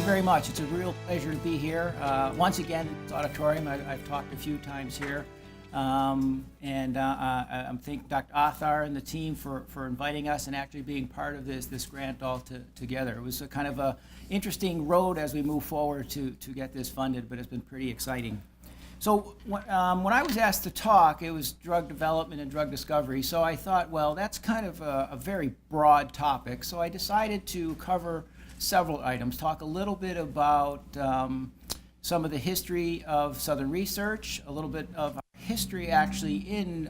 very much. It's a real pleasure to be here. Once again, in this auditorium, I've talked a few times here. I thank Dr. Athar and the team for inviting us and actually being part of this grant all together. It was a kind of a interesting road as we move forward to get this funded, but it's been pretty exciting. So when I was asked to talk, it was drug development and drug discovery. So I thought, well, that's kind of a very broad topic. So I decided to cover several items, talk a little bit about some of the history of Southern research, a little bit of history actually in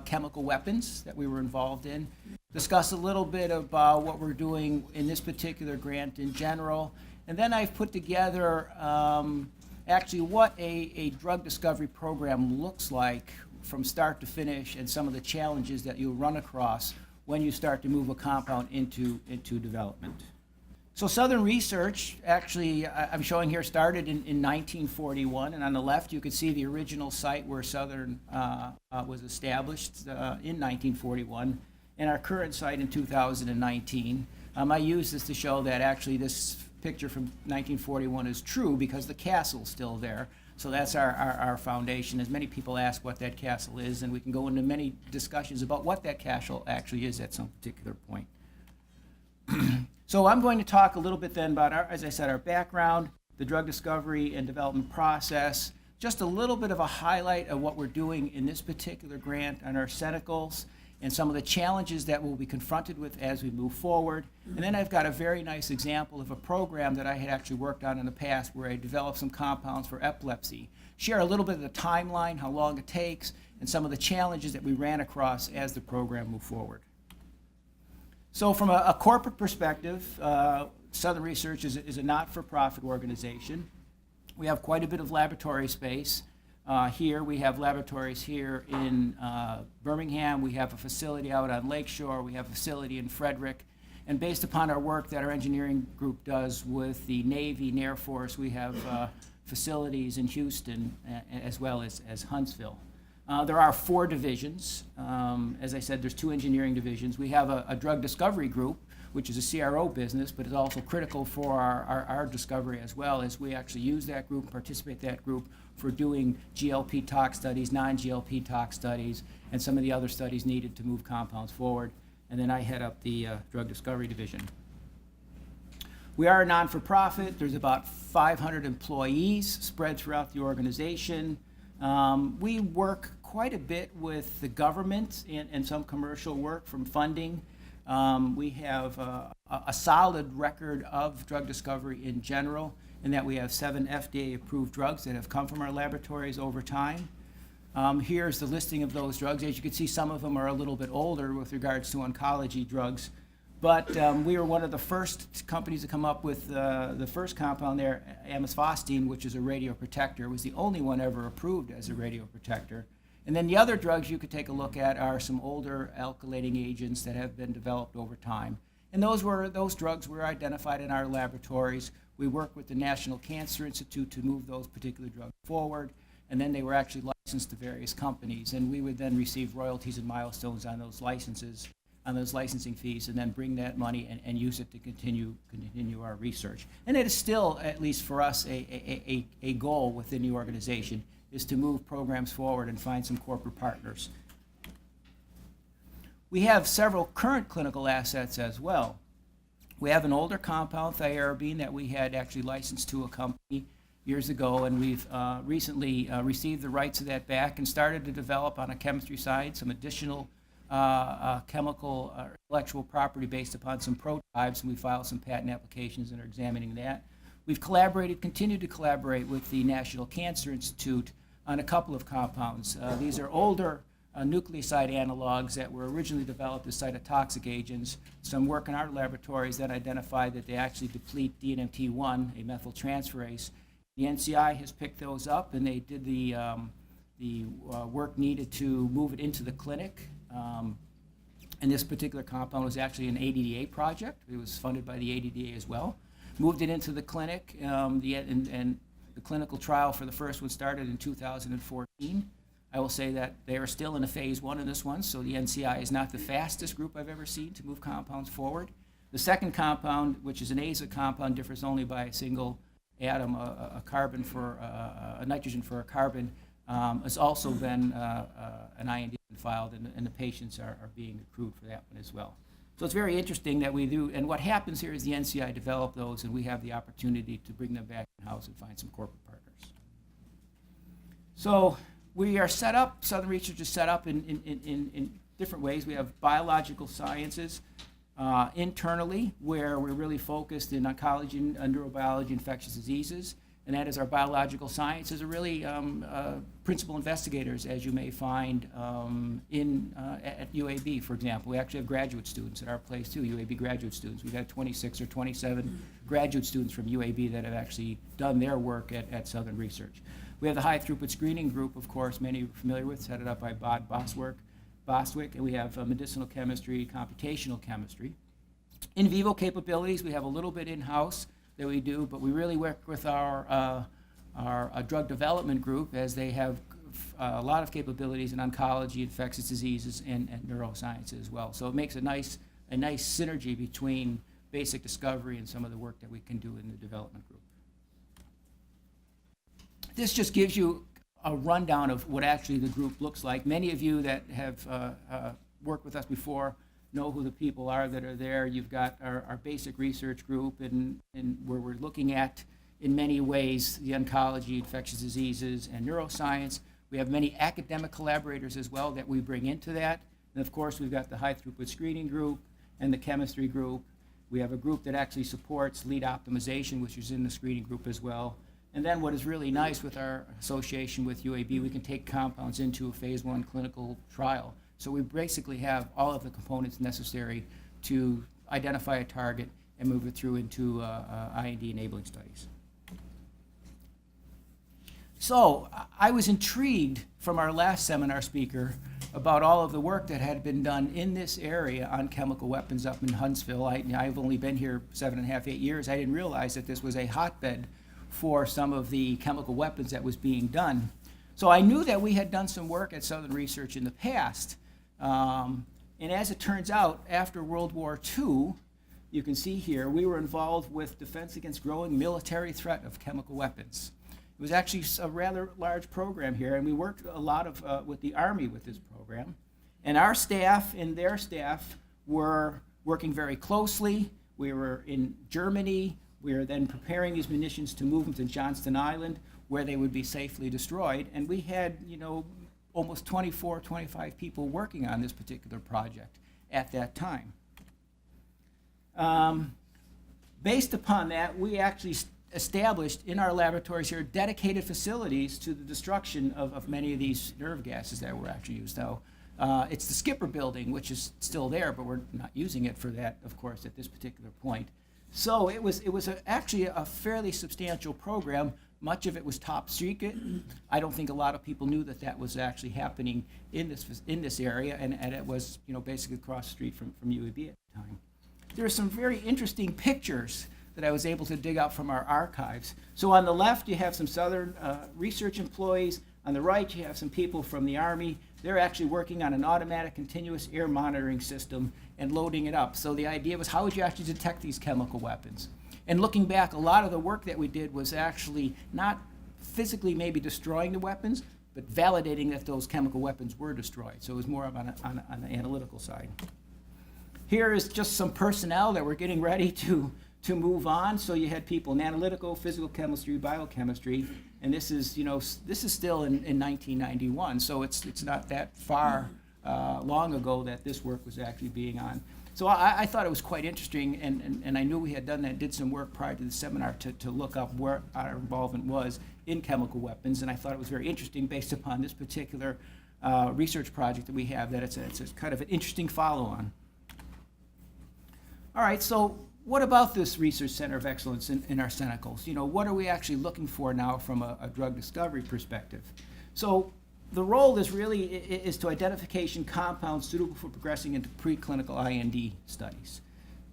chemical weapons that we were involved in, discuss a little bit about what we're doing in this particular grant in general, and then I've put together actually what a drug discovery program looks like from start to finish and some of the challenges that you'll run across when you start to move a compound into development. So Southern Research, actually, I'm showing here, started in 1941, and on the left you can see the original site where Southern was established in 1941, and our current site in 2019. I use this to show that actually this picture from 1941 is true because the castle's still there. So that's our foundation. As many people ask what that castle is, and we can go into many discussions about what that castle actually is at some particular point. So I'm going to talk a little bit then about, as I said, our background, the drug discovery and development process, just a little bit of a highlight of what we're doing in this particular grant on Arsenicals, and some of the challenges that we'll be confronted with as we move forward. And then I've got a very nice example of a program that I had actually worked on in the past where I developed some compounds for epilepsy. Share a little bit of the timeline, how long it takes, and some of the challenges that we ran across as the program moved forward. So from a corporate perspective, Southern Research is a not-for-profit organization. We have quite a bit of laboratory space. Here we have laboratories here in Birmingham. We have a facility out on Lakeshore. We have a facility in Frederick. And based upon our work that our engineering group does with the Navy and Air Force, we have facilities in Houston as well as Huntsville. There are 4 divisions. As I said, there's 2 engineering divisions. We have a drug discovery group, which is a CRO business, but is also critical for our discovery as well, as we actually use that group, participate in that group for doing GLP tox studies, non-GLP tox studies, and some of the other studies needed to move compounds forward. And then I head up the drug discovery division. We are a non-for-profit. There's about 500 employees spread throughout the organization. We work quite a bit with the government and some commercial work from funding. We have a solid record of drug discovery in general, in that we have 7 FDA-approved drugs that have come from our laboratories over time. Here's the listing of those drugs. As you can see, some of them are a little bit older with regards to oncology drugs. But we were one of the first companies to come up with the first compound there, amosphostine, which is a radioprotector. It was the only one ever approved as a radioprotector. And then the other drugs you could take a look at are some older alkylating agents that have been developed over time. And those drugs were identified in our laboratories. We worked with the National Cancer Institute to move those particular drugs forward. And then they were actually licensed to various companies. And we would then receive royalties and milestones on those licenses, on those licensing fees, and then bring that money and use it to continue our research. And it is still, at least for us, a goal within the organization, is to move programs forward and find some corporate partners. We have several current clinical assets as well. We have an older compound, thiarabine, that we had actually licensed to a company years ago, and we've recently received the rights of that back and started to develop on a chemistry side some additional chemical intellectual property based upon some prototypes, and we filed some patent applications and are examining that. We've continued to collaborate with the National Cancer Institute on a couple of compounds. These are older nucleoside analogs that were originally developed as cytotoxic agents. Some work in our laboratories that identified that they actually deplete DNMT1, a methyltransferase. The NCI has picked those up, and they did the work needed to move it into the clinic. And this particular compound was actually an ADDA project. It was funded by the ADDA as well. Moved it into the clinic, and the clinical trial for the first one started in 2014. I will say that they are still in a phase 1 in this one, so the NCI is not the fastest group I've ever seen to move compounds forward. The second compound, which is an AZA compound, differs only by a single atom, a carbon for a nitrogen for a carbon, has also been an IND filed, and the patients are being accrued for that one as well. So it's very interesting that we do, and what happens here is the NCI develop those, and we have the opportunity to bring them back in-house and find some corporate partners. So we are set up, Southern Research is set up in different ways. We have biological sciences internally, where we're really focused in oncology, neurobiology, infectious diseases, and that is our biological sciences are really principal investigators, as you may find at UAB, for example. We actually have graduate students at our place too, UAB graduate students. We've had 26 or 27 graduate students from UAB that have actually done their work at Southern Research. We have the high throughput screening group, of course, many are familiar with, headed up by Bod Bostwick, and we have medicinal chemistry, computational chemistry. In vivo capabilities, we have a little bit in-house that we do, but we really work with our drug development group, as they have a lot of capabilities in oncology, infectious diseases, and neuroscience as well. So it makes a nice synergy between basic discovery and some of the work that we can do in the development group. This just gives you a rundown of what actually the group looks like. Many of you that have worked with us before know who the people are that are there. You've got our basic research group, and where we're looking at, in many ways, the oncology, infectious diseases, and neuroscience. We have many academic collaborators as well that we bring into that. And of course, we've got the high throughput screening group and the chemistry group. We have a group that actually supports lead optimization, which is in the screening group as well. And then what is really nice with our association with UAB, we can take compounds into a phase 1 clinical trial. So we basically have all of the components necessary to identify a target and move it through into IND-enabling studies. So I was intrigued from our last seminar speaker about all of the work that had been done in this area on chemical weapons up in Huntsville. I've only been here 7.5, 8 years. I didn't realize that this was a hotbed for some of the chemical weapons that was being done. So I knew that we had done some work at Southern Research in the past. And as it turns out, after World War II, you can see here, we were involved with defense against growing military threat of chemical weapons. It was actually a rather large program here, and we worked a lot with the Army with this program. And our staff and their staff were working very closely. We were in Germany. We were then preparing these munitions to move them to Johnston Island, where they would be safely destroyed. And we had, almost 24, 25 people working on this particular project at that time. Based upon that, we actually established in our laboratories here dedicated facilities to the destruction of many of these nerve gases that were actually used. Now, it's the Skipper building, which is still there, but we're not using it for that, of course, at this particular point. So it was actually a fairly substantial program. Much of it was top secret. I don't think a lot of people knew that was actually happening in this area, and it was basically across the street from UAB at the time. There are some very interesting pictures that I was able to dig out from our archives. So on the left, you have some Southern Research employees. On the right, you have some people from the Army. They're actually working on an automatic continuous air monitoring system and loading it up. So the idea was, how would you actually detect these chemical weapons? And looking back, a lot of the work that we did was actually not physically maybe destroying the weapons, but validating that those chemical weapons were destroyed. So it was more of on the analytical side. Here is just some personnel that were getting ready to move on. So you had people in analytical, physical chemistry, biochemistry, and this is still in 1991. So it's not that far long ago that this work was actually being on. So I thought it was quite interesting, and I knew we had done that, did some work prior to the seminar to look up where our involvement was in chemical weapons, and I thought it was very interesting based upon this particular research project that we have, that it's a kind of an interesting follow-on. All right, so what about this Research Center of Excellence in Arsenicals? What are we actually looking for now from a drug discovery perspective? So the role is to identification compounds suitable for progressing into preclinical IND studies.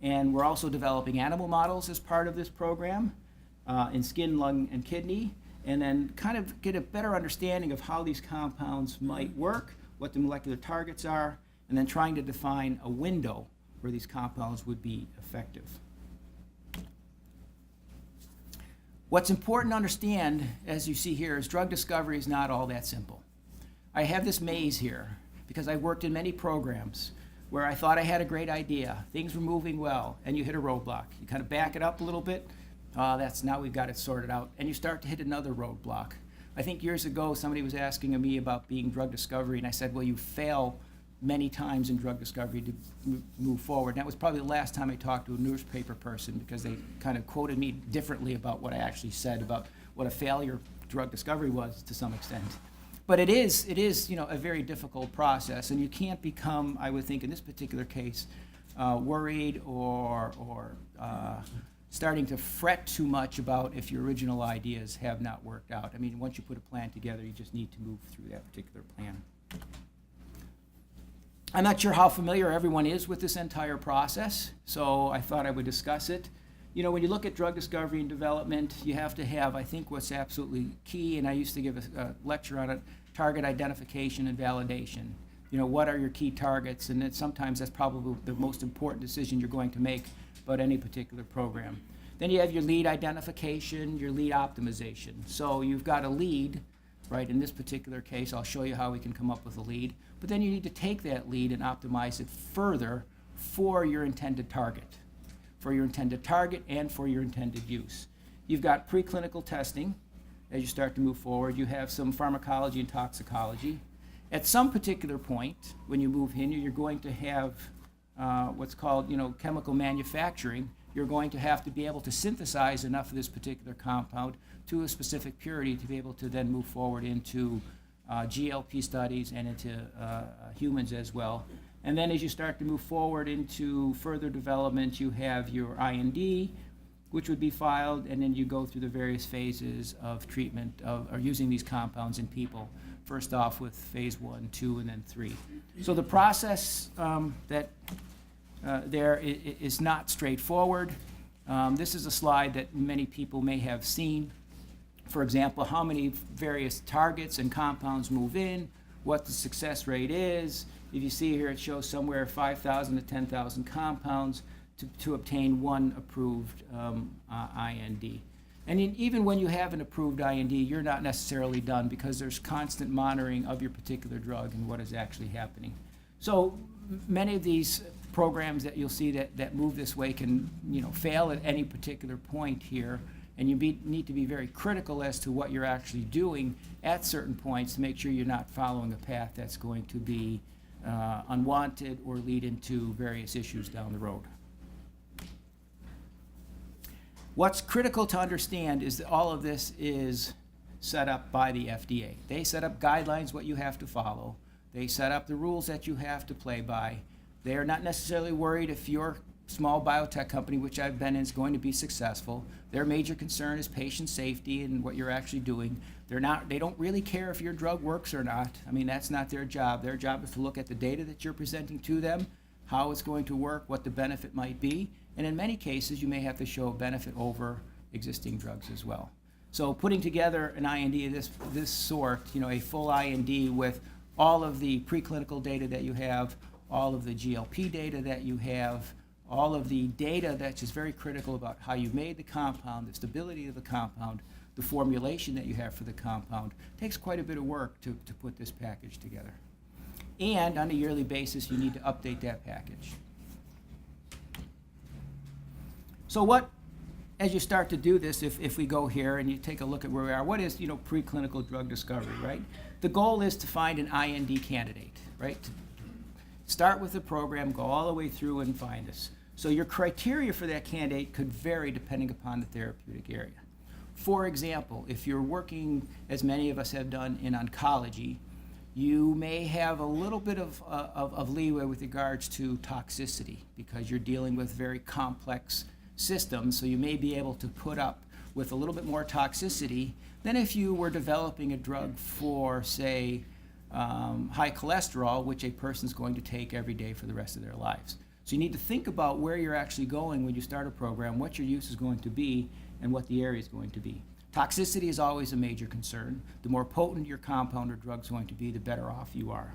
And we're also developing animal models as part of this program in skin, lung, and kidney, and then kind of get a better understanding of how these compounds might work, what the molecular targets are, and then trying to define a window where these compounds would be effective. What's important to understand, as you see here, is drug discovery is not all that simple. I have this maze here because I worked in many programs where I thought I had a great idea, things were moving well, and you hit a roadblock. You kind of back it up a little bit, now we've got it sorted out, and you start to hit another roadblock. I think years ago somebody was asking me about being drug discovery, and I said, well, you fail many times in drug discovery to move forward. And that was probably the last time I talked to a newspaper person, because they kind of quoted me differently about what I actually said about what a failure drug discovery was to some extent. But it is a very difficult process, and you can't become, I would think in this particular case, worried or starting to fret too much about if your original ideas have not worked out. I mean, once you put a plan together, you just need to move through that particular plan. I'm not sure how familiar everyone is with this entire process, so I thought I would discuss it. When you look at drug discovery and development, you have to have, I think, what's absolutely key, and I used to give a lecture on it, target identification and validation. What are your key targets? And sometimes that's probably the most important decision you're going to make about any particular program. Then you have your lead identification, your lead optimization. So you've got a lead, right? In this particular case, I'll show you how we can come up with a lead. But then you need to take that lead and optimize it further for your intended target. And for your intended use. You've got preclinical testing as you start to move forward. You have some pharmacology and toxicology. At some particular point, when you move in, you're going to have what's called, chemical manufacturing. You're going to have to be able to synthesize enough of this particular compound to a specific purity to be able to then move forward into GLP studies and into humans as well. And then as you start to move forward into further development, you have your IND, which would be filed, and then you go through the various phases of treatment or using these compounds in people. First off with phase 1, 2, and then 3. So the process there is not straightforward. This is a slide that many people may have seen. For example, how many various targets and compounds move in, what the success rate is. If you see here, it shows somewhere 5,000 to 10,000 compounds to obtain one approved IND. And even when you have an approved IND, you're not necessarily done, because there's constant monitoring of your particular drug and what is actually happening. So many of these programs that you'll see that move this way can fail at any particular point here. And you need to be very critical as to what you're actually doing at certain points to make sure you're not following a path that's going to be unwanted or lead into various issues down the road. What's critical to understand is that all of this is set up by the FDA. They set up guidelines, what you have to follow. They set up the rules that you have to play by. They are not necessarily worried if your small biotech company, which I've been in, is going to be successful. Their major concern is patient safety and what you're actually doing. They don't really care if your drug works or not. I mean, that's not their job. Their job is to look at the data that you're presenting to them, how it's going to work, what the benefit might be. And in many cases, you may have to show a benefit over existing drugs as well. So putting together an IND of this sort, a full IND with all of the preclinical data that you have, all of the GLP data that you have, all of the data that's just very critical about how you made the compound, the stability of the compound, the formulation that you have for the compound, takes quite a bit of work to put this package together. And on a yearly basis, you need to update that package. So as you start to do this, if we go here and you take a look at where we are, what is, preclinical drug discovery, right? The goal is to find an IND candidate, right? Start with the program, go all the way through and find this. So your criteria for that candidate could vary depending upon the therapeutic area. For example, if you're working, as many of us have done, in oncology, you may have a little bit of leeway with regards to toxicity, because you're dealing with very complex systems, so you may be able to put up with a little bit more toxicity than if you were developing a drug for, say, high cholesterol, which a person's going to take every day for the rest of their lives. So you need to think about where you're actually going when you start a program, what your use is going to be, and what the area is going to be. Toxicity is always a major concern. The more potent your compound or drug is going to be, the better off you are.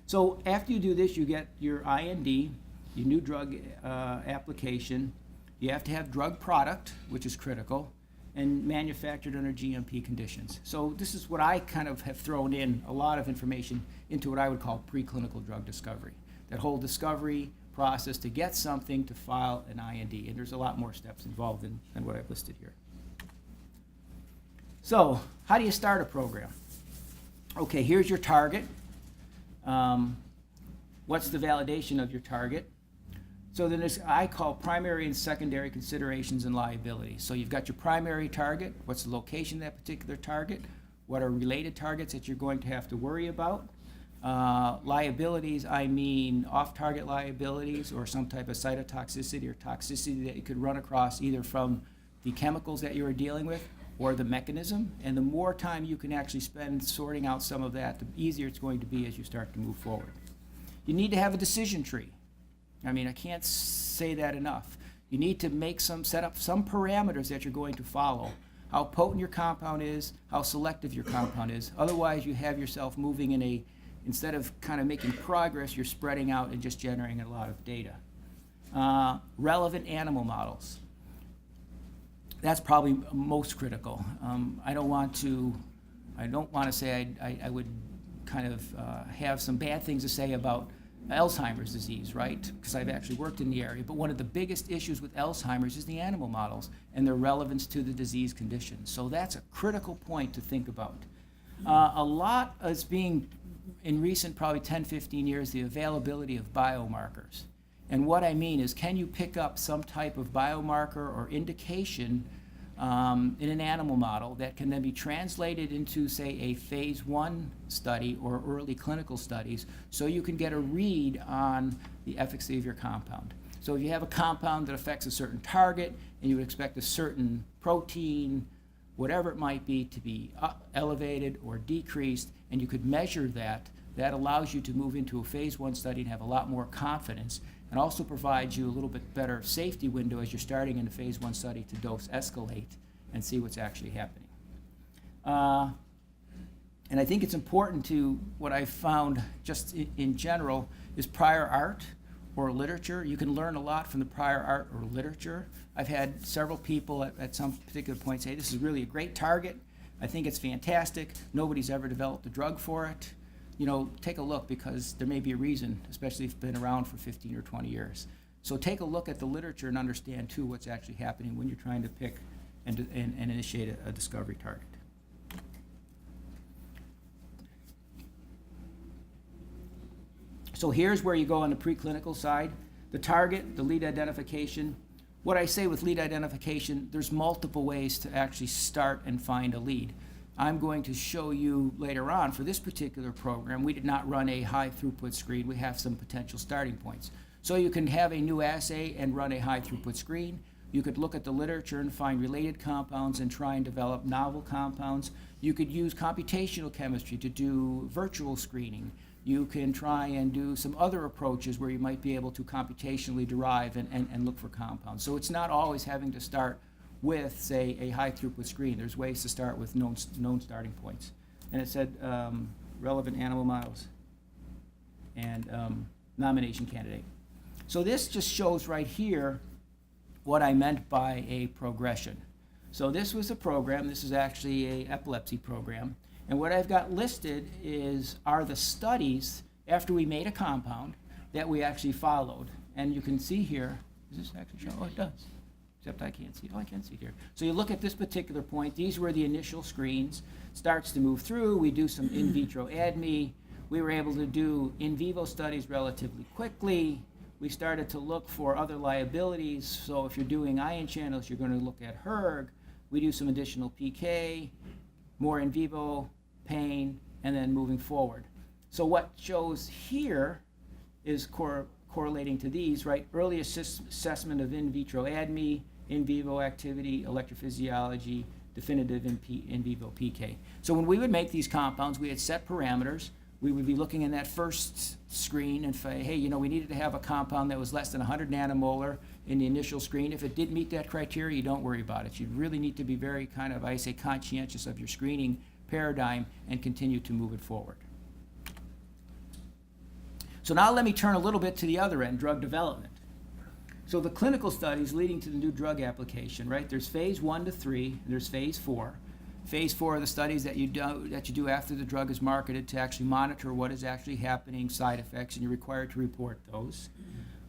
So after you do this, you get your IND. your new drug application, you have to have drug product, which is critical, and manufactured under GMP conditions. So this is what I kind of have thrown in a lot of information into what I would call preclinical drug discovery. That whole discovery process to get something to file an IND, and there's a lot more steps involved than what I've listed here. So how do you start a program? Okay, here's your target. What's the validation of your target? So then there's, I call primary and secondary considerations and liabilities. So you've got your primary target. What's the location of that particular target? What are related targets that you're going to have to worry about? Liabilities, I mean off-target liabilities or some type of cytotoxicity or toxicity that you could run across either from the chemicals that you are dealing with or the mechanism. And the more time you can actually spend sorting out some of that, the easier it's going to be as you start to move forward. You need to have a decision tree. I mean, I can't say that enough. You need to set up some parameters that you're going to follow. How potent your compound is, how selective your compound is. Otherwise, you have yourself moving in instead of kind of making progress, you're spreading out and just generating a lot of data. Relevant animal models. That's probably most critical. I don't want to say I would kind of have some bad things to say about Alzheimer's disease, right? Because I've actually worked in the area. But one of the biggest issues with Alzheimer's is the animal models and their relevance to the disease condition. So that's a critical point to think about. A lot is being, in recent probably 10, 15 years, the availability of biomarkers. And what I mean is, can you pick up some type of biomarker or indication in an animal model that can then be translated into, say, a phase 1 study or early clinical studies so you can get a read on the efficacy of your compound. So if you have a compound that affects a certain target and you would expect a certain protein, whatever it might be, to be elevated or decreased, and you could measure that, that allows you to move into a phase 1 study and have a lot more confidence, and also provides you a little bit better safety window as you're starting in a phase 1 study to dose escalate and see what's actually happening. And I think it's important to, what I've found just in general, is prior art or literature. You can learn a lot from the prior art or literature. I've had several people at some particular point say, this is really a great target. I think it's fantastic. Nobody's ever developed a drug for it. You know, take a look, because there may be a reason, especially if it's been around for 15 or 20 years. So take a look at the literature and understand, too, what's actually happening when you're trying to pick and initiate a discovery target. So here's where you go on the preclinical side. The target, the lead identification. What I say with lead identification, there's multiple ways to actually start and find a lead. I'm going to show you later on, for this particular program, we did not run a high throughput screen. We have some potential starting points. So you can have a new assay and run a high throughput screen. You could look at the literature and find related compounds and try and develop novel compounds. You could use computational chemistry to do virtual screening. You can try and do some other approaches where you might be able to computationally derive and look for compounds. So it's not always having to start with, say, a high throughput screen. There's ways to start with known starting points. And it said relevant animal models and nomination candidate. So this just shows right here what I meant by a progression. So this was a program. This is actually an epilepsy program. And what I've got listed are the studies after we made a compound that we actually followed. And you can see here, does this actually show? Oh, it does. Except I can't see. Oh, I can see it here. So you look at this particular point. These were the initial screens. Starts to move through. We do some in vitro ADME. We were able to do in vivo studies relatively quickly. We started to look for other liabilities. So if you're doing ion channels, you're going to look at HERG. We do some additional PK, more in vivo, pain, and then moving forward. So what shows here is correlating to these, right? Early assessment of in vitro ADME, in vivo activity, electrophysiology, definitive in vivo PK. So when we would make these compounds, we had set parameters. We would be looking in that first screen and say, hey, you know, we needed to have a compound that was less than 100 nanomolar in the initial screen. If it did meet that criteria, you don't worry about it. You really need to be very kind of, I say, conscientious of your screening paradigm and continue to move it forward. So now let me turn a little bit to the other end, drug development. So the clinical studies leading to the new drug application, right? There's phase 1 to 3, and there's phase 4. Phase 4 are the studies that you do after the drug is marketed to actually monitor what is actually happening, side effects, and you're required to report those.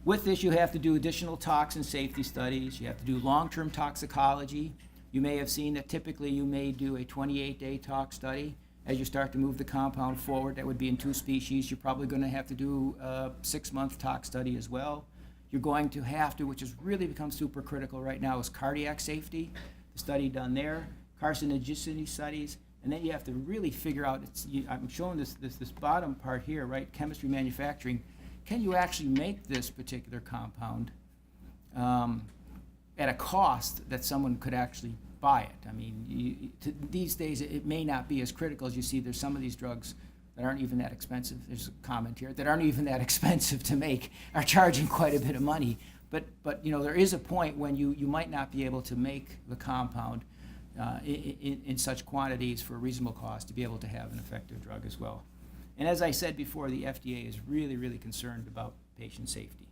With this, you have to do additional tox and safety studies. You have to do long-term toxicology. You may have seen that typically you may do a 28-day tox study. As you start to move the compound forward, that would be in 2 species. You're probably going to have to do a 6-month tox study as well. You're going to have to, which has really become super critical right now, is cardiac safety, the study done there, carcinogenicity studies, and then you have to really figure out, I'm showing this bottom part here, right, chemistry manufacturing. Can you actually make this particular compound at a cost that someone could actually buy it? I mean, these days it may not be as critical as you see. There's some of these drugs that aren't even that expensive. There's a comment here that aren't even that expensive to make, are charging quite a bit of money. But there is a point when you might not be able to make the compound in such quantities for a reasonable cost to be able to have an effective drug as well. And as I said before, the FDA is really, really concerned about patient safety.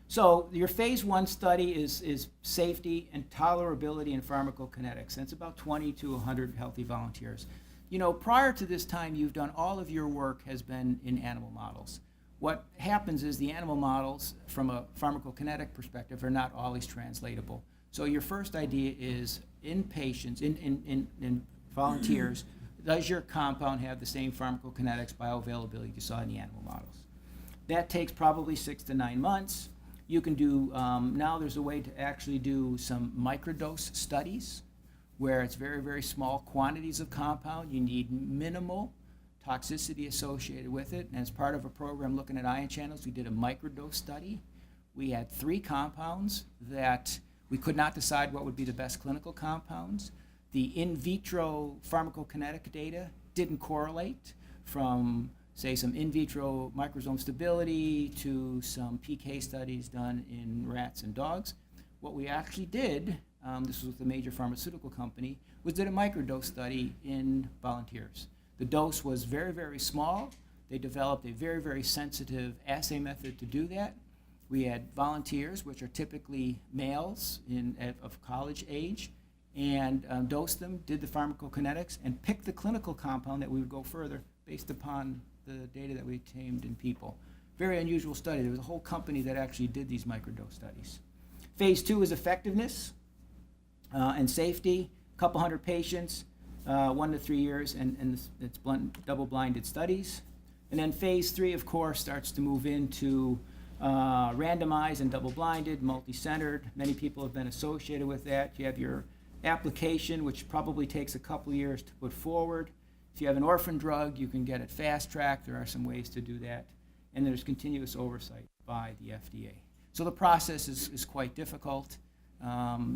So your phase 1 study is safety and tolerability and pharmacokinetics. And it's about 20 to 100 healthy volunteers. Prior to this time, you've done all of your work has been in animal models. What happens is the animal models, from a pharmacokinetic perspective, are not always translatable. So your first idea is in patients, in volunteers, does your compound have the same pharmacokinetics, bioavailability you saw in the animal models? That takes probably 6 to 9 months. You can do, now there's a way to actually do some microdose studies where it's very, very small quantities of compound. You need minimal toxicity associated with it. And as part of a program looking at ion channels, we did a microdose study. We had 3 compounds that we could not decide what would be the best clinical compounds. The in vitro pharmacokinetic data didn't correlate from, say, some in vitro microsome stability to some PK studies done in rats and dogs. What we actually did, this was with a major pharmaceutical company, was did a microdose study in volunteers. The dose was very, very small. They developed a very, very sensitive assay method to do that. We had volunteers, which are typically males of college age, and dosed them, did the pharmacokinetics, and picked the clinical compound that we would go further based upon the data that we obtained in people. Very unusual study. There was a whole company that actually did these microdose studies. Phase 2 is effectiveness and safety, a couple hundred patients, 1 to 3 years, and it's double-blinded studies. And then phase 3, of course, starts to move into randomized and double-blinded, multi-centered. Many people have been associated with that. You have your application, which probably takes a couple years to put forward. If you have an orphan drug, you can get it fast-tracked. There are some ways to do that. And there's continuous oversight by the FDA. So the process is quite difficult.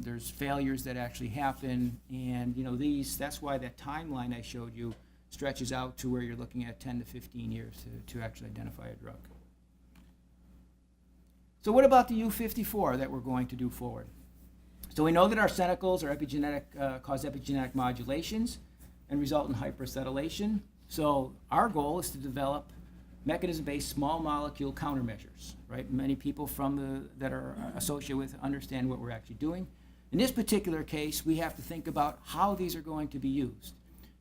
There's failures that actually happen, and that's why that timeline I showed you stretches out to where you're looking at 10 to 15 years to actually identify a drug. So what about the U54 that we're going to do forward? So we know that arsenicals are epigenetic, cause epigenetic modulations and result in hyperacetylation. So our goal is to develop mechanism-based small molecule countermeasures, right? Many people that are associated with understand what we're actually doing. In this particular case, we have to think about how these are going to be used.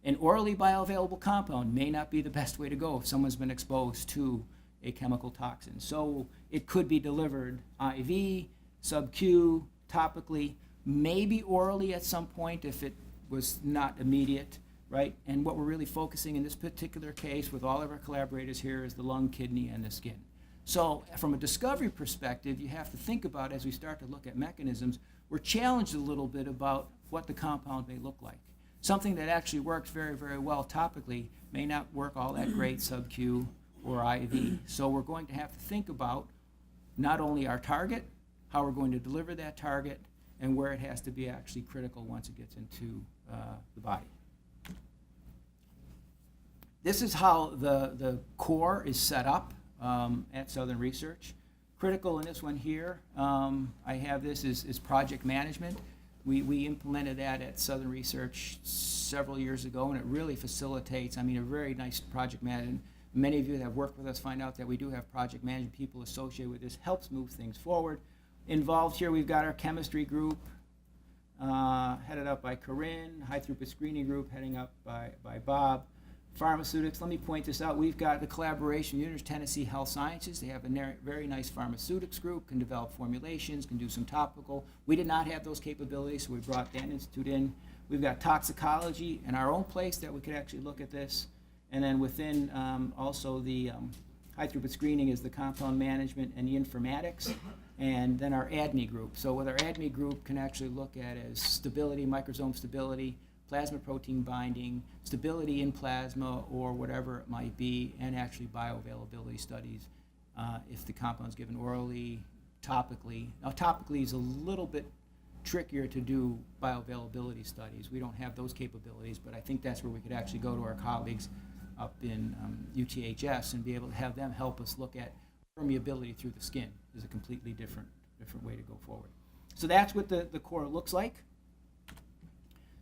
An orally bioavailable compound may not be the best way to go if someone's been exposed to a chemical toxin. So it could be delivered IV, sub-Q, topically, maybe orally at some point if it was not immediate, right? And what we're really focusing in this particular case with all of our collaborators here is the lung, kidney, and the skin. So from a discovery perspective, you have to think about, as we start to look at mechanisms, we're challenged a little bit about what the compound may look like. Something that actually works very, very well topically may not work all that great sub-Q or IV. So we're going to have to think about not only our target, how we're going to deliver that target, and where it has to be actually critical once it gets into the body. This is how the core is set up at Southern Research. Critical in this one here, I have this is project management. We implemented that at Southern Research several years ago, and it really facilitates, a very nice project management. Many of you that have worked with us find out that we do have project management people associated with this, helps move things forward. Involved here, we've got our chemistry group, headed up by Corinne, high throughput screening group heading up by Bob. Pharmaceutics, let me point this out. We've got the collaboration with University of Tennessee Health Sciences. They have a very nice pharmaceutics group, can develop formulations, can do some topical. We did not have those capabilities, so we brought that institute in. We've got toxicology in our own place that we could actually look at this. And then within also the high throughput screening is the compound management and the informatics, and then our ADME group. So what our ADME group can actually look at is stability, microsome stability, plasma protein binding, stability in plasma or whatever it might be, and actually bioavailability studies if the compound's given orally, topically. Now topically is a little bit trickier to do bioavailability studies. We don't have those capabilities, but I think that's where we could actually go to our colleagues up in UTHS and be able to have them help us look at permeability through the skin. Is a completely different way to go forward. So that's what the core looks like.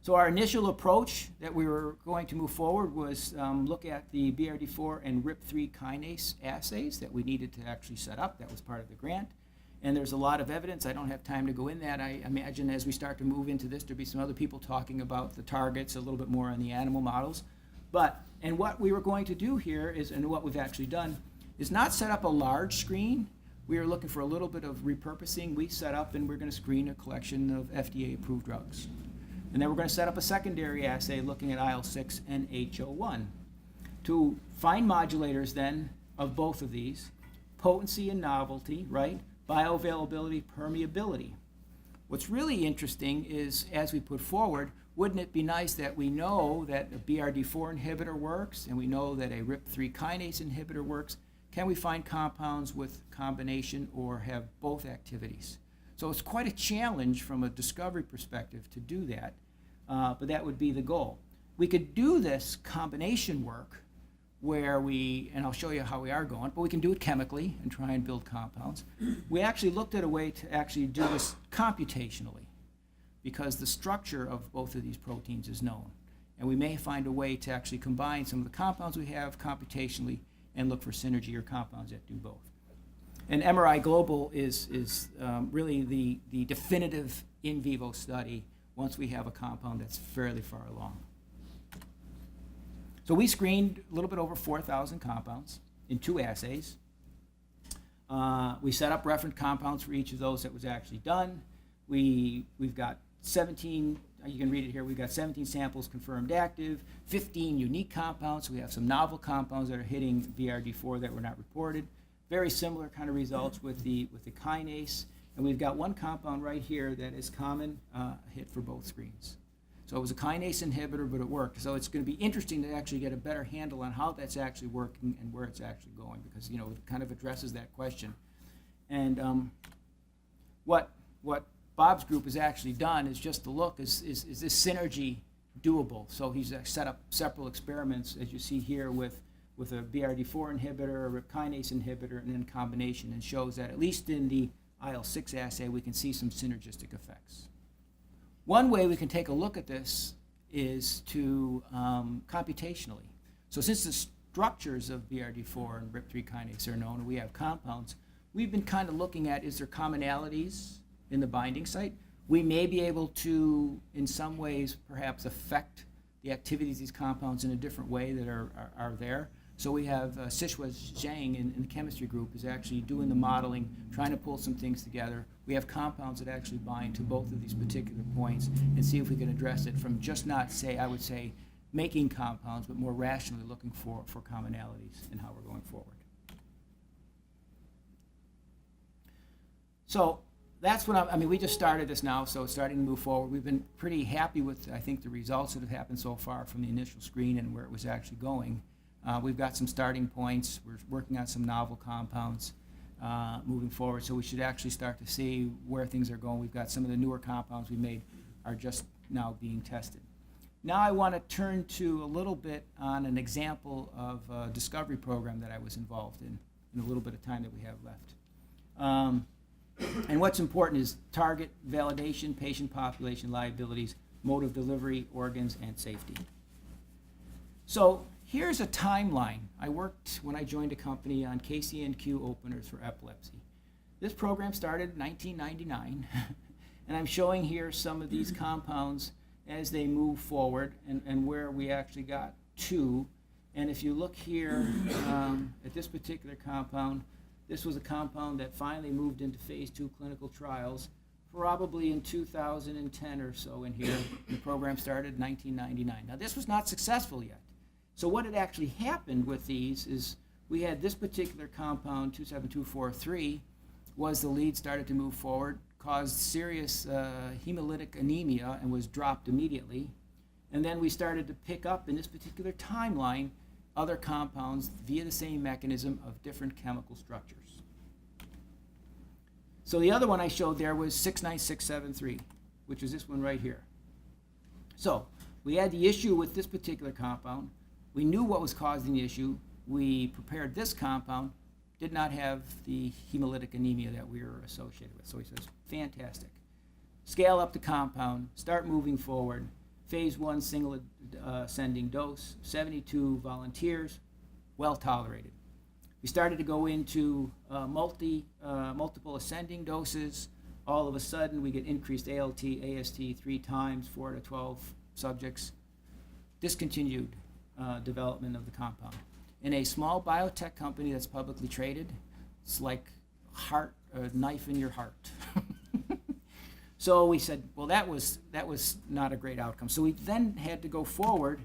So our initial approach that we were going to move forward was look at the BRD4 and RIP3 kinase assays that we needed to actually set up. That was part of the grant. And there's a lot of evidence. I don't have time to go in that. I imagine as we start to move into this, there'll be some other people talking about the targets a little bit more on the animal models. And what we were going to do here is, and what we've actually done, is not set up a large screen. We are looking for a little bit of repurposing. We set up and we're going to screen a collection of FDA-approved drugs. And then we're going to set up a secondary assay looking at IL-6 and HO1 to find modulators then of both of these, potency and novelty, right? Bioavailability, permeability. What's really interesting is, as we put forward, wouldn't it be nice that we know that a BRD4 inhibitor works and we know that a RIP3 kinase inhibitor works? Can we find compounds with combination or have both activities? So it's quite a challenge from a discovery perspective to do that, but that would be the goal. We could do this combination work where we, and I'll show you how we are going, but we can do it chemically and try and build compounds. We actually looked at a way to actually do this computationally because the structure of both of these proteins is known. And we may find a way to actually combine some of the compounds we have computationally and look for synergy or compounds that do both. And MRI Global is really the definitive in vivo study once we have a compound that's fairly far along. So we screened a little bit over 4,000 compounds in 2 assays. We set up reference compounds for each of those that was actually done. We've got 17, you can read it here, we've got 17 samples confirmed active, 15 unique compounds. So we have some novel compounds that are hitting BRD4 that were not reported. Very similar kind of results with the kinase. And we've got one compound right here that is common hit for both screens. So it was a kinase inhibitor, but it worked. So it's going to be interesting to actually get a better handle on how that's actually working and where it's actually going, because it kind of addresses that question. And what Bob's group has actually done is just to look, is this synergy doable? So he's set up several experiments, as you see here, with a BRD4 inhibitor, a RIP kinase inhibitor, and then combination, and shows that at least in the IL-6 assay, we can see some synergistic effects. One way we can take a look at this is to computationally. So since the structures of BRD4 and RIP3 kinase are known, and we have compounds, we've been kind of looking at, is there commonalities in the binding site? We may be able to, in some ways, perhaps affect the activities of these compounds in a different way that are there. So we have Sishwa Zhang in the chemistry group is actually doing the modeling, trying to pull some things together. We have compounds that actually bind to both of these particular points and see if we can address it from just not, say, I would say, making compounds, but more rationally looking for commonalities in how we're going forward. So that's what we just started this now, so it's starting to move forward. We've been pretty happy with, I think, the results that have happened so far from the initial screen and where it was actually going. We've got some starting points. We're working on some novel compounds moving forward, so we should actually start to see where things are going. We've got some of the newer compounds we made are just now being tested. Now I want to turn to a little bit on an example of a discovery program that I was involved in a little bit of time that we have left. And what's important is target validation, patient population liabilities, mode of delivery, organs, and safety. So here's a timeline. I worked, when I joined a company, on KCNQ openers for epilepsy. This program started in 1999, and I'm showing here some of these compounds as they move forward and where we actually got to. And if you look here at this particular compound, this was a compound that finally moved into phase 2 clinical trials, probably in 2010 or so in here. The program started in 1999. Now, this was not successful yet. So what had actually happened with these is we had this particular compound, 27243, was the lead, started to move forward, caused serious hemolytic anemia and was dropped immediately. And then we started to pick up in this particular timeline other compounds via the same mechanism of different chemical structures. So the other one I showed there was 69673, which is this one right here. So we had the issue with this particular compound. We knew what was causing the issue. We prepared this compound, did not have the hemolytic anemia that we were associated with. So he says, fantastic. Scale up the compound, start moving forward. Phase 1 single ascending dose, 72 volunteers, well tolerated. We started to go into multiple ascending doses. All of a sudden, we get increased ALT, AST 3 times, 4 to 12 subjects. Discontinued development of the compound. In a small biotech company that's publicly traded, it's like a knife in your heart. So we said, well, that was not a great outcome. So we then had to go forward,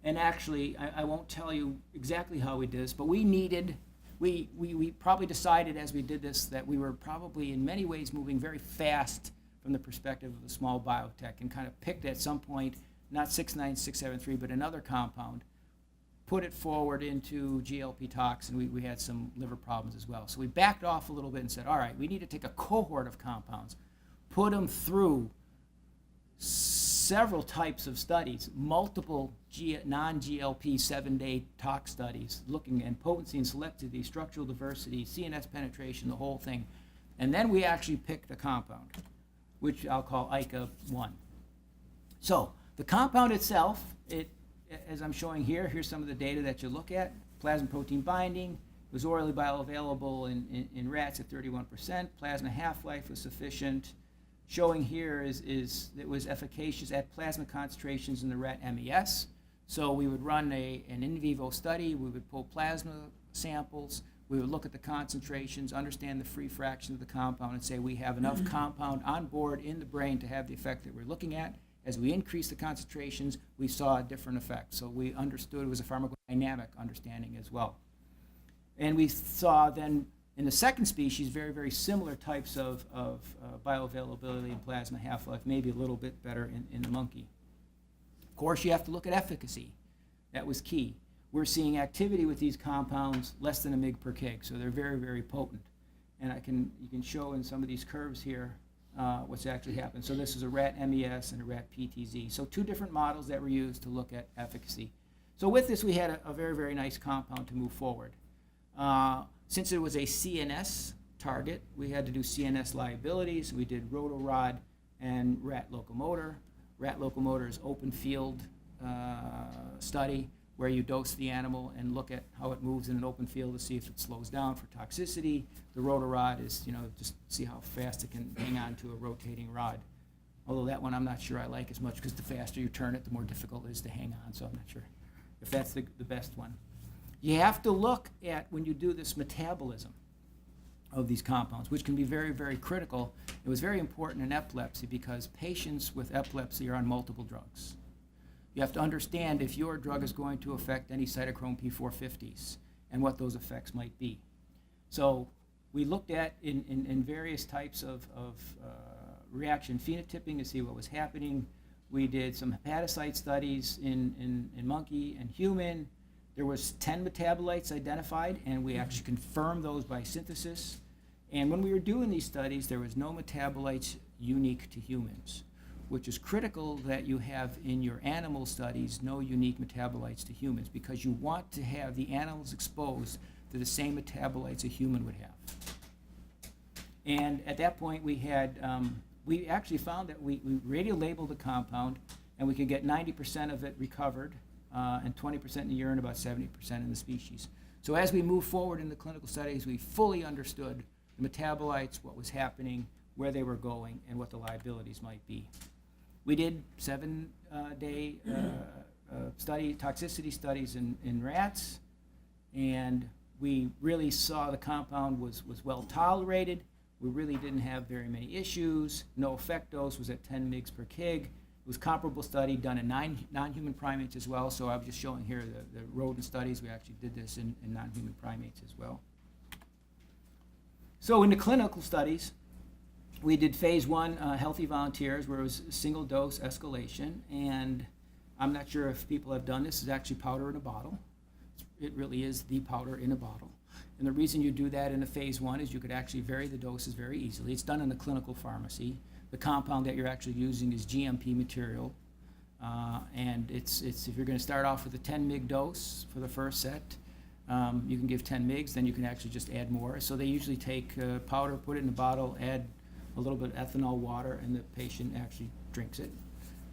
and actually, I won't tell you exactly how we did this, but we probably decided as we did this that we were probably in many ways moving very fast from the perspective of a small biotech, and kind of picked at some point, not 69673, but another compound, put it forward into GLP tox, and we had some liver problems as well. So we backed off a little bit and said, all right, we need to take a cohort of compounds, put them through several types of studies, multiple non-GLP 7-day tox studies, looking at potency and selectivity, structural diversity, CNS penetration, the whole thing. And then we actually picked a compound, which I'll call ICA-1. So the compound itself, as I'm showing here, here's some of the data that you look at. Plasma protein binding was orally bioavailable in rats at 31%. Plasma half-life was sufficient. Showing here is it was efficacious at plasma concentrations in the rat MES. So we would run an in vivo study. We would pull plasma samples. We would look at the concentrations, understand the free fraction of the compound, and say we have enough compound on board in the brain to have the effect that we're looking at. As we increased the concentrations, we saw a different effect. So we understood it was a pharmacodynamic understanding as well. And we saw then in the second species very, very similar types of bioavailability and plasma half-life, maybe a little bit better in the monkey. Of course, you have to look at efficacy. That was key. We're seeing activity with these compounds less than a mg per kg, so they're very, very potent. And you can show in some of these curves here what's actually happened. So this is a rat MES and a rat PTZ. So two different models that were used to look at efficacy. So with this, we had a very, very nice compound to move forward. Since it was a CNS target, we had to do CNS liabilities. We did rotorod and rat locomotor. Rat locomotor is open field study where you dose the animal and look at how it moves in an open field to see if it slows down for toxicity. The rotorod is, just see how fast it can hang on to a rotating rod. Although that one I'm not sure I like as much because the faster you turn it, the more difficult it is to hang on. So I'm not sure if that's the best one. You have to look at, when you do this, metabolism of these compounds, which can be very, very critical. It was very important in epilepsy because patients with epilepsy are on multiple drugs. You have to understand if your drug is going to affect any cytochrome P450s and what those effects might be. So we looked at in various types of reaction phenotyping to see what was happening. We did some hepatocyte studies in monkey and human. There was 10 metabolites identified, and we actually confirmed those by synthesis. And when we were doing these studies, there was no metabolites unique to humans, which is critical that you have in your animal studies no unique metabolites to humans, because you want to have the animals exposed to the same metabolites a human would have. And at that point, we actually found that we radio-labeled the compound, and we could get 90% of it recovered and 20% in the urine, about 70% in the species. So as we move forward in the clinical studies, we fully understood the metabolites, what was happening, where they were going, and what the liabilities might be. We did 7-day toxicity studies in rats, and we really saw the compound was well tolerated. We really didn't have very many issues. No effect dose was at 10 mg per kg. It was a comparable study done in non-human primates as well. So I'm just showing here the rodent studies. We actually did this in non-human primates as well. So in the clinical studies, we did phase 1 healthy volunteers where it was single dose escalation. And I'm not sure if people have done this. It's actually powder in a bottle. It really is the powder in a bottle. And the reason you do that in a phase 1 is you could actually vary the doses very easily. It's done in a clinical pharmacy. The compound that you're actually using is GMP material. And it's if you're going to start off with a 10 mg dose for the first set, you can give 10 mgs, then you can actually just add more. So they usually take powder, put it in a bottle, add a little bit of ethanol water, and the patient actually drinks it.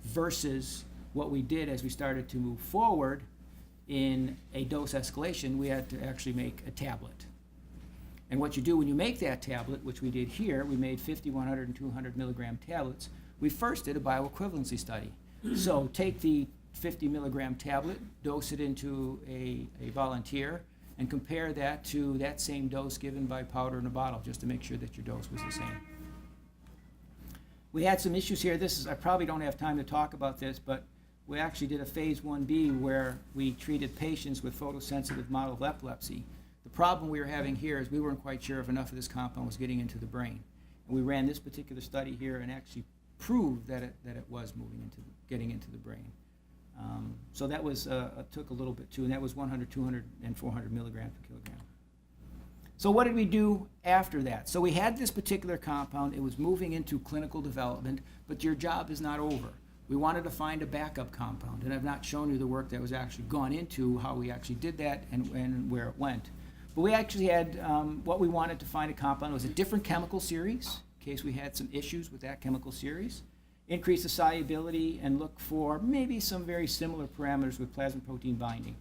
Versus what we did as we started to move forward in a dose escalation, we had to actually make a tablet. And what you do when you make that tablet, which we did here, we made 50, 100, and 200 milligram tablets. We first did a bioequivalency study. So take the 50 milligram tablet, dose it into a volunteer, and compare that to that same dose given by powder in a bottle, just to make sure that your dose was the same. We had some issues here. I probably don't have time to talk about this, but we actually did a phase 1b where we treated patients with photosensitive model of epilepsy. The problem we were having here is we weren't quite sure if enough of this compound was getting into the brain. And we ran this particular study here and actually proved that it was getting into the brain. So that was took a little bit too, and that was 100, 200, and 400 milligrams per kilogram. So what did we do after that? So we had this particular compound. It was moving into clinical development, but your job is not over. We wanted to find a backup compound, and I've not shown you the work that was actually gone into how we actually did that and where it went. But we actually had, what we wanted to find a compound was a different chemical series, in case we had some issues with that chemical series, increase the solubility, and look for maybe some very similar parameters with plasma protein binding.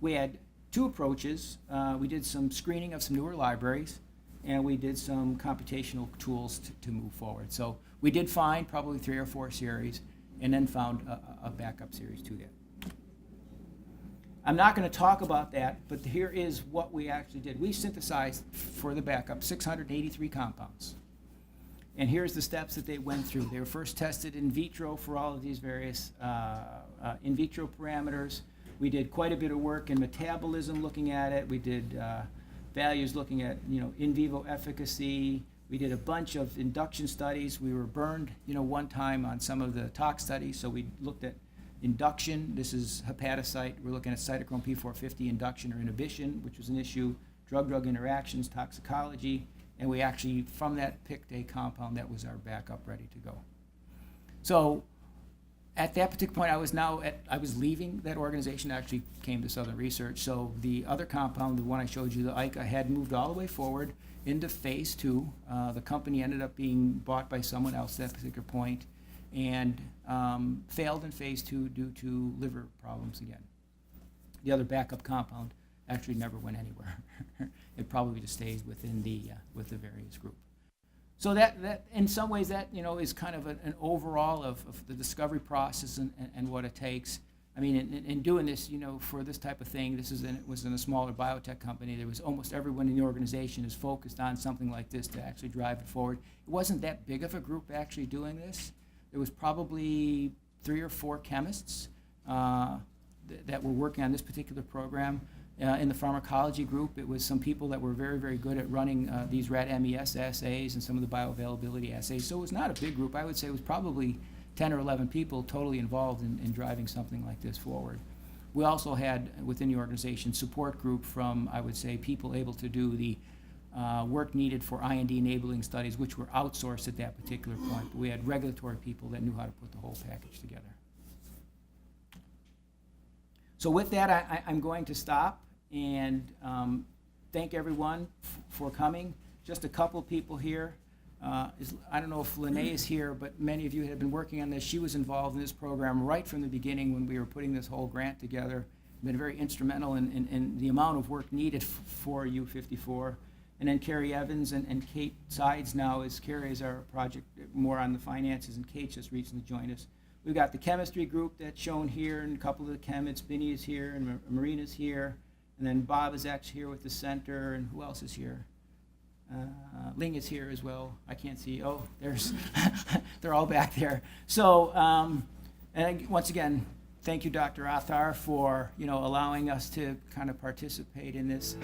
We had 2 approaches. We did some screening of some newer libraries, and we did some computational tools to move forward. So we did find probably 3 or 4 series, and then found a backup series to that. I'm not going to talk about that, but here is what we actually did. We synthesized for the backup 683 compounds. And here's the steps that they went through. They were first tested in vitro for all of these various in vitro parameters. We did quite a bit of work in metabolism looking at it. We did values looking at in vivo efficacy. We did a bunch of induction studies. We were burned one time on some of the tox studies, so we looked at induction. This is hepatocyte. We're looking at cytochrome P450 induction or inhibition, which was an issue, drug-drug interactions, toxicology, and we actually, from that, picked a compound that was our backup ready to go. So at that particular point, I was leaving that organization, actually came to Southern Research. So the other compound, the one I showed you, the ICA, had moved all the way forward into phase 2. The company ended up being bought by someone else at that particular point, and failed in phase 2 due to liver problems again. The other backup compound actually never went anywhere. It probably just stays within with the various group. So that in some ways that is kind of an overall of the discovery process and what it takes. I mean, in doing this, for this type of thing, it was in a smaller biotech company. There was almost everyone in the organization is focused on something like this to actually drive it forward. It wasn't that big of a group actually doing this. There was probably 3 or 4 chemists that were working on this particular program. In the pharmacology group, it was some people that were very, very good at running these rat MES assays and some of the bioavailability assays. So it was not a big group. I would say it was probably 10 or 11 people totally involved in driving something like this forward. We also had within the organization support group from, I would say, people able to do the work needed for IND enabling studies, which were outsourced at that particular point. But we had regulatory people that knew how to put the whole package together. So with that, I'm going to stop and thank everyone for coming. Just a couple people here. I don't know if Lene is here, but many of you have been working on this. She was involved in this program right from the beginning when we were putting this whole grant together. Been very instrumental in the amount of work needed for U54. And then Carrie Evans and Kate Sides now is Carrie is our project more on the finances, and Kate just recently joined us. We've got the chemistry group that's shown here, and a couple of the chemists. Binny is here, and Marina's here, and then Bob is actually here with the center, and who else is here? Ling is here as well. I can't see. Oh, there's they're all back there. So, and once again, thank you, Dr. Athar, for allowing us to kind of participate in this.